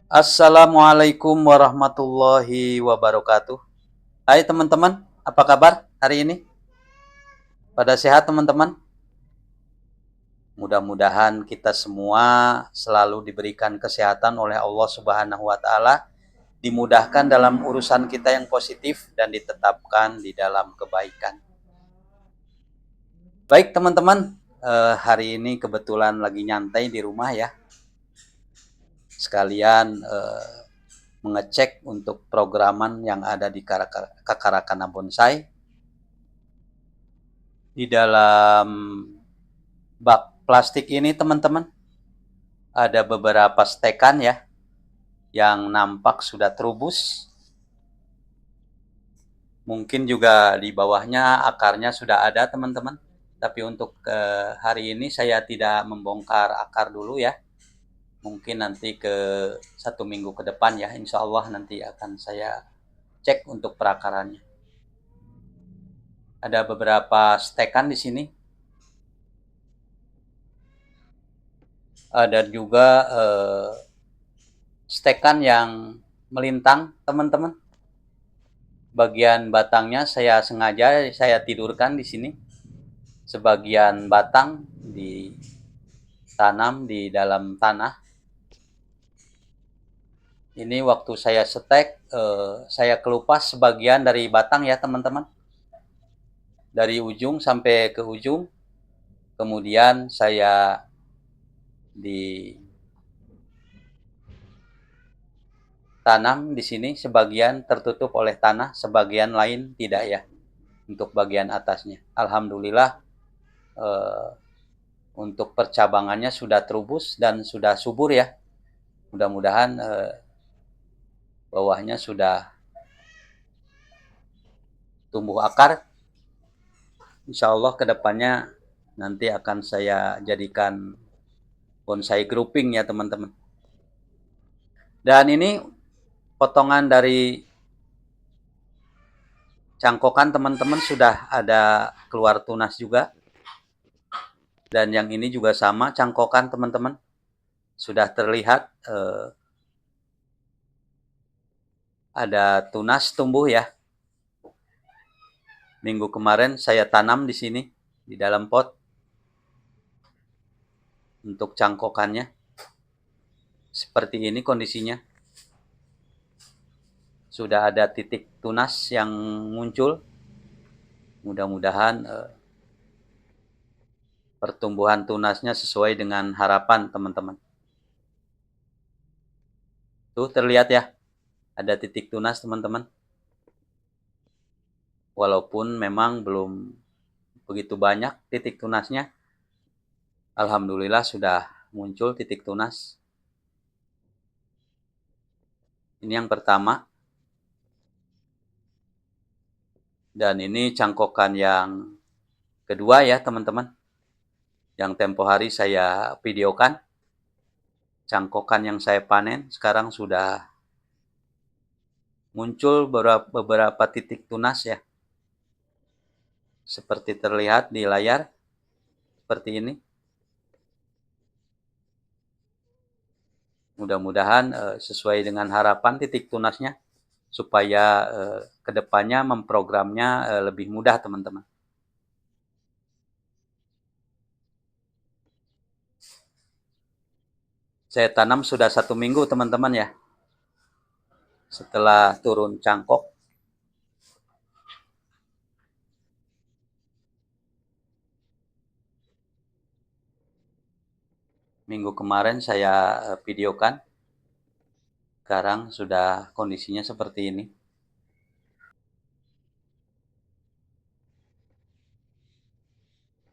Assalamualaikum warahmatullahi wabarakatuh. Hai teman-teman, apa kabar hari ini? Pada sehat teman-teman? Mudah-mudahan kita semua selalu diberikan kesehatan oleh Allah Subhanahu wa taala, dimudahkan dalam urusan kita yang positif dan ditetapkan di dalam kebaikan. Baik teman-teman, hari ini kebetulan lagi nyantai di rumah ya. Sekalian mengecek untuk programan yang ada di Kakarakana Bonsai. Di dalam bak plastik ini teman-teman ada beberapa stekan ya yang nampak sudah terubus. Mungkin juga di bawahnya akarnya sudah ada teman-teman. Tapi untuk hari ini saya tidak membongkar akar dulu ya. Mungkin nanti ke 1 minggu ke depan ya, insya Allah nanti akan saya cek untuk perakarannya. Ada beberapa stekan di sini. Ada juga stekan yang melintang teman-teman. Bagian batangnya saya sengaja saya tidurkan di sini. Sebagian batang ditanam di dalam tanah. Ini waktu saya setek, saya kelupas sebagian dari batang ya teman-teman. Dari ujung sampai ke ujung. Kemudian saya ditanam di sini, sebagian tertutup oleh tanah, sebagian lain tidak ya. Untuk bagian atasnya. Alhamdulillah untuk percabangannya sudah terubus dan sudah subur ya. Mudah-mudahan bawahnya sudah tumbuh akar. Insya Allah kedepannya nanti akan saya jadikan bonsai grouping ya teman-teman. Dan ini potongan dari cangkokan teman-teman sudah ada keluar tunas juga. Dan yang ini juga sama cangkokan teman-teman. Sudah terlihat ada tunas tumbuh ya. Minggu kemarin saya tanam di sini di dalam pot untuk cangkokannya. Seperti ini kondisinya. Sudah ada titik tunas yang muncul. Mudah-mudahan pertumbuhan tunasnya sesuai dengan harapan teman-teman. Tuh terlihat ya, ada titik tunas teman-teman. Walaupun memang belum begitu banyak titik tunasnya, alhamdulillah sudah muncul titik tunas. Ini yang pertama. Dan ini cangkokan yang kedua ya teman-teman. Yang tempo hari saya videokan. Cangkokan yang saya panen sekarang sudah muncul beberapa titik tunas ya. Seperti terlihat di layar. Seperti ini. Mudah-mudahan sesuai dengan harapan titik tunasnya. Supaya kedepannya memprogramnya lebih mudah teman-teman. Saya tanam sudah 1 minggu teman-teman ya. Setelah turun cangkok. Minggu kemarin saya videokan. Sekarang sudah kondisinya seperti ini.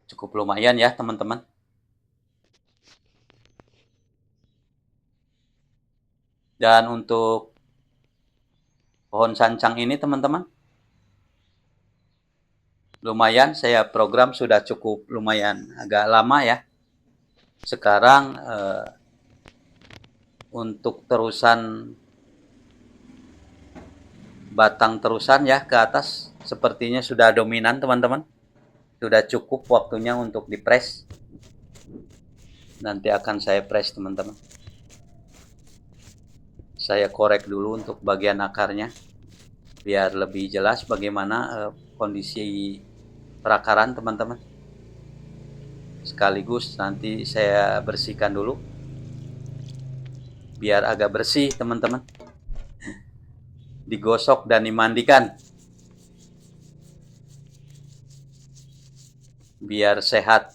Cukup lumayan ya teman-teman. Dan untuk pohon sancang ini teman-teman, lumayan saya program sudah cukup lumayan agak lama ya. Sekarang untuk terusan batang terusan ya ke atas sepertinya sudah dominan teman-teman. Sudah cukup waktunya untuk dipres. Nanti akan saya press teman-teman. Saya korek dulu untuk bagian akarnya biar lebih jelas bagaimana kondisi perakaran teman-teman. Sekaligus nanti saya bersihkan dulu biar agak bersih teman-teman, digosok dan dimandikan biar sehat.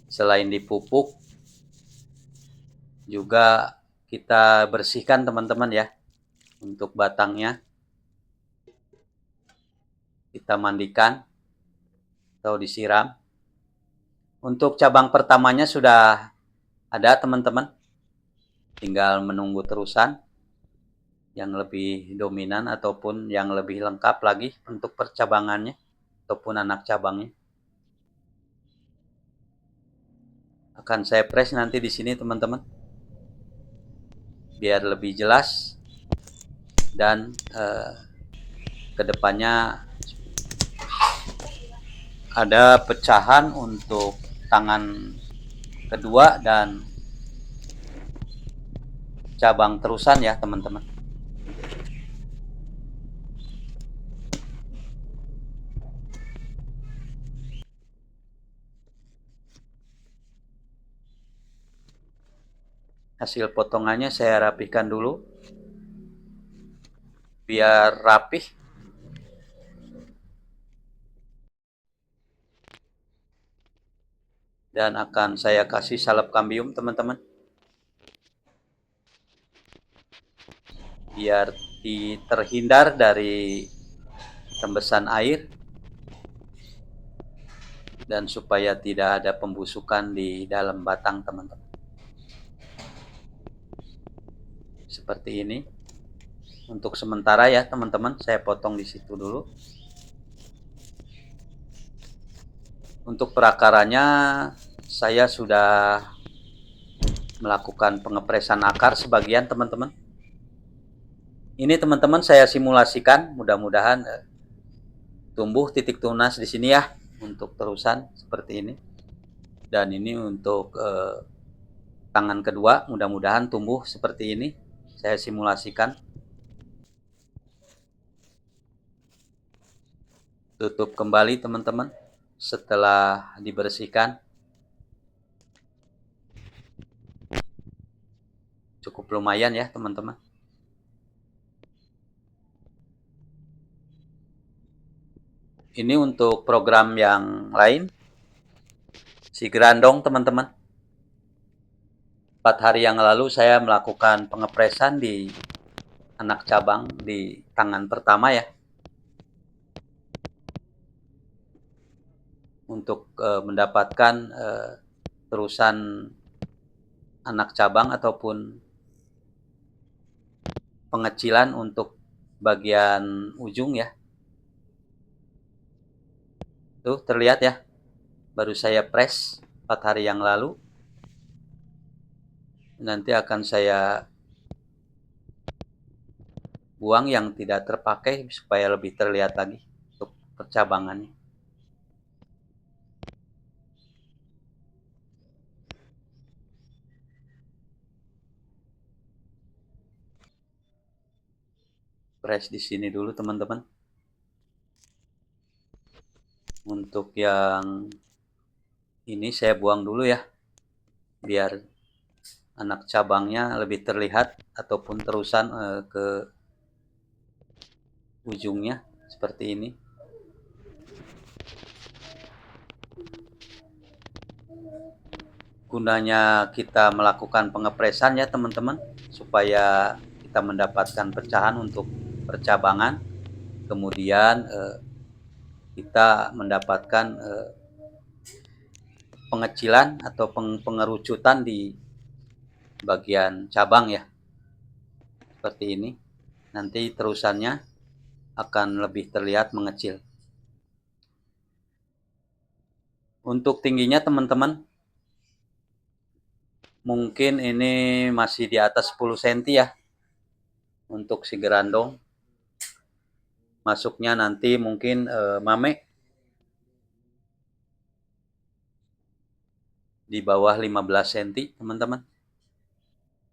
Selain dipupuk juga kita bersihkan teman-teman ya. Untuk batangnya kita mandikan atau disiram. Untuk cabang pertamanya sudah ada teman-teman, tinggal menunggu terusan yang lebih dominan ataupun yang lebih lengkap lagi untuk percabangannya ataupun anak cabangnya. Akan saya press nanti di sini teman-teman biar lebih jelas dan kedepannya ada pecahan untuk tangan kedua dan cabang terusan ya teman-teman. Hasil potongannya saya rapihkan dulu biar rapih. Dan akan saya kasih salep kambium teman-teman biar terhindar dari rembesan air dan supaya tidak ada pembusukan di dalam batang teman-teman. Seperti ini. Untuk sementara ya teman-teman, saya potong di situ dulu. Untuk perakarannya saya sudah melakukan pengepresan akar sebagian teman-teman. Ini teman-teman saya simulasikan, mudah-mudahan tumbuh titik tunas di sini ya untuk terusan seperti ini. Dan ini untuk tangan kedua, mudah-mudahan tumbuh seperti ini. Saya simulasikan. Tutup kembali teman-teman setelah dibersihkan. Cukup lumayan ya teman-teman. Ini untuk program yang lain, si gerandong teman-teman. 4 hari yang lalu saya melakukan pengepresan di anak cabang di tangan pertama ya. Untuk mendapatkan terusan anak cabang ataupun pengecilan untuk bagian ujung ya. Tuh terlihat ya, baru saya press 4 hari yang lalu. Nanti akan saya buang yang tidak terpakai supaya lebih terlihat lagi untuk percabangannya. Press di sini dulu teman-teman. Untuk yang ini saya buang dulu ya, biar anak cabangnya lebih terlihat ataupun terusan ke ujungnya seperti ini. Gunanya kita melakukan pengepresan ya teman-teman, supaya kita mendapatkan pecahan untuk percabangan, kemudian kita mendapatkan pengecilan atau pengerucutan di bagian cabang ya, seperti ini. Nanti terusannya akan lebih terlihat mengecil. Untuk tingginya teman-teman, mungkin ini masih di atas 10 cm ya untuk si gerandong. Masuknya nanti mungkin mame di bawah 15 cm teman-teman.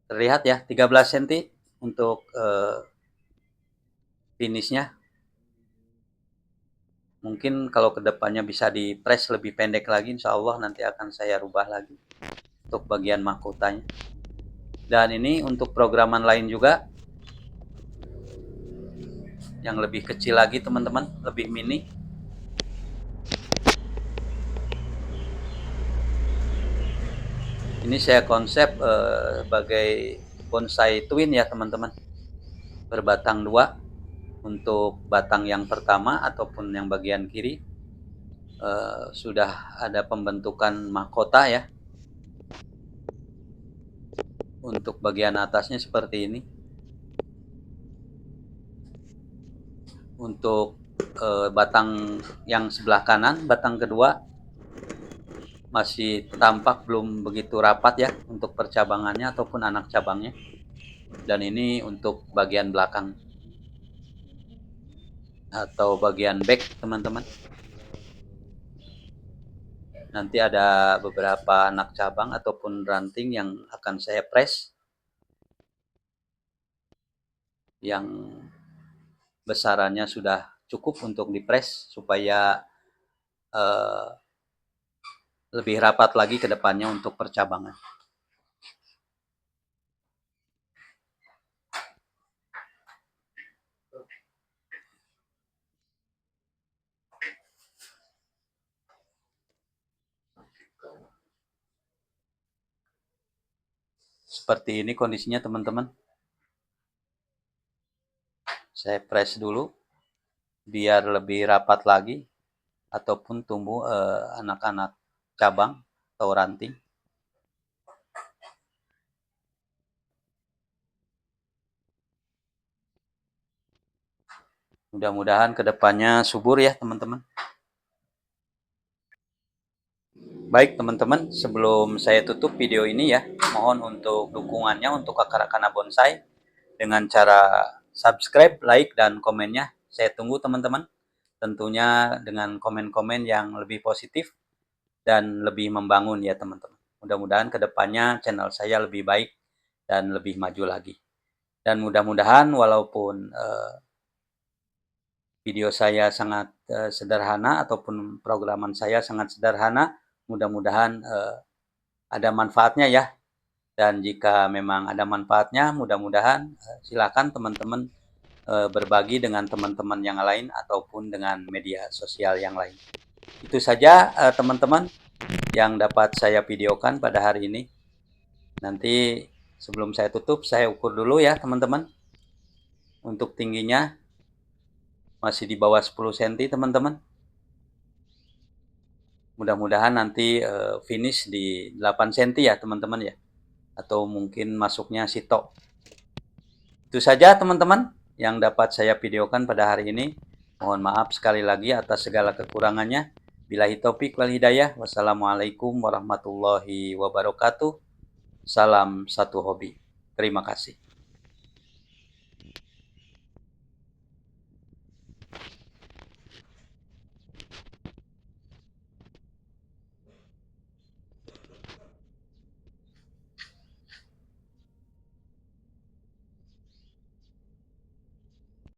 Terlihat ya 13 cm untuk finishnya. Mungkin kalau kedepannya bisa di press lebih pendek lagi, insya Allah nanti akan saya rubah lagi untuk bagian mahkotanya. Dan ini untuk programan lain juga yang lebih kecil lagi teman-teman, lebih mini. Ini saya konsep sebagai bonsai twin ya teman-teman, berbatang dua. Untuk batang yang pertama ataupun yang bagian kiri sudah ada pembentukan mahkota ya. Untuk bagian atasnya seperti ini. Untuk batang yang sebelah kanan, batang kedua masih tampak belum begitu rapat ya untuk percabangannya ataupun anak cabangnya. Dan ini untuk bagian belakang atau bagian back teman-teman. Nanti ada beberapa anak cabang ataupun ranting yang akan saya press, yang besarannya sudah cukup untuk dipres supaya lebih rapat lagi ke depannya untuk percabangan. Seperti ini kondisinya teman-teman. Saya press dulu biar lebih rapat lagi ataupun tumbuh anak-anak cabang atau ranting. Mudah-mudahan kedepannya subur ya teman-teman. Baik teman-teman, sebelum saya tutup video ini ya, mohon untuk dukungannya untuk Akarakana Bonsai dengan cara subscribe, like, dan komennya. Saya tunggu teman-teman, tentunya dengan komen-komen yang lebih positif dan lebih membangun ya teman-teman. Mudah-mudahan kedepannya channel saya lebih baik dan lebih maju lagi. Dan mudah-mudahan walaupun video saya sangat sederhana ataupun programan saya sangat sederhana, mudah-mudahan ada manfaatnya ya. Dan jika memang ada manfaatnya, mudah-mudahan silakan teman-teman berbagi dengan teman-teman yang lain ataupun dengan media sosial yang lain. Itu saja teman-teman yang dapat saya videokan pada hari ini. Nanti sebelum saya tutup, saya ukur dulu ya teman-teman. Untuk tingginya masih di bawah 10 cm teman-teman. Mudah-mudahan nanti finish di 8 cm ya teman-teman ya. Atau mungkin masuknya sitok. Itu saja teman-teman yang dapat saya videokan pada hari ini. Mohon maaf sekali lagi atas segala kekurangannya. Billahi taufik wal hidayah. Wassalamualaikum warahmatullahi wabarakatuh. Salam satu hobi. Terima kasih.